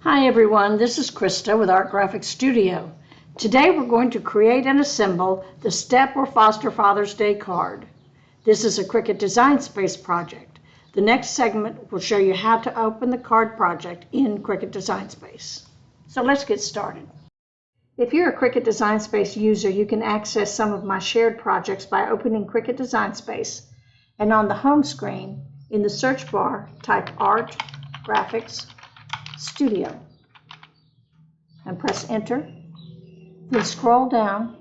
Hi everyone, this is Krista with Art Graphic Studio. Today we're going to create and assemble the STEP or Foster Father's Day card. This is a Cricut Design Space project. The next segment will show you how to open the card project in Cricut Design Space. So let's get started. If you're a Cricut Design Space user, you can access some of my shared projects by opening Cricut Design Space, and on the home screen, in the search bar, type Art Graphics Studio and press enter. Then scroll down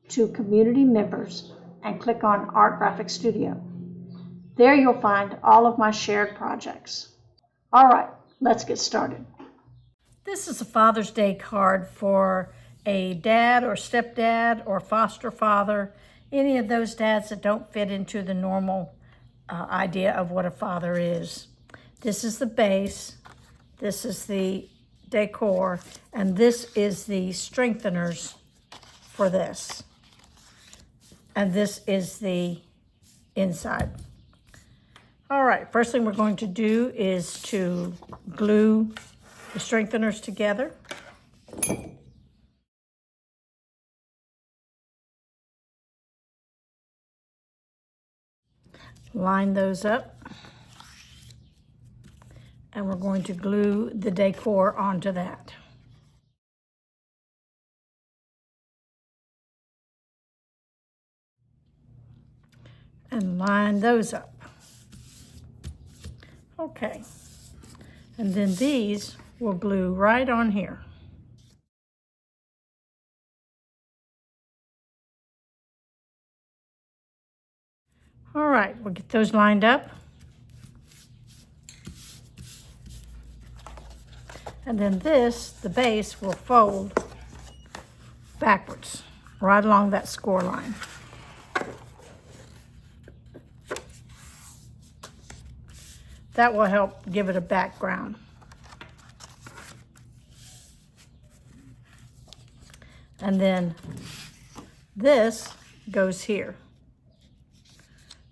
to Community Members and click on Art Graphics Studio. There you'll find all of my shared projects. All right, let's get started. This is a Father's Day card for a dad or stepdad or foster father, any of those dads that don't fit into the normal idea of what a father is. This is the base. This is the decor, and this is the strengtheners for this. And this is the inside. All right, first thing we're going to do is to glue the strengtheners together. Line those up. And we're going to glue the decor onto that. And line those up. Okay. And then these will glue right on here. All right, we'll get those lined up. And then this, the base, will fold backwards, right along that score line. That will help give it a background. And then this goes here.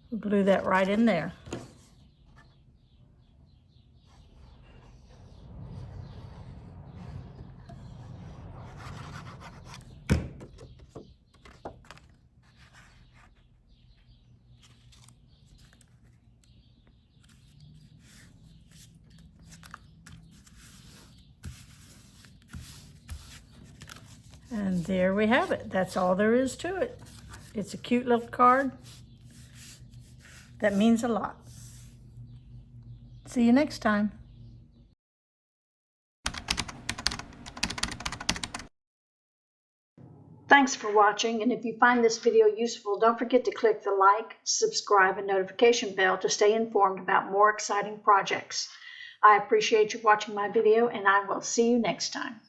We'll glue that right in there. And there we have it. That's all there is to it. It's a cute little card that means a lot. See you next time. Thanks for watching, and if you find this video useful, don't forget to click the like, subscribe, and notification bell to stay informed about more exciting projects. I appreciate you watching my video, and I will see you next time.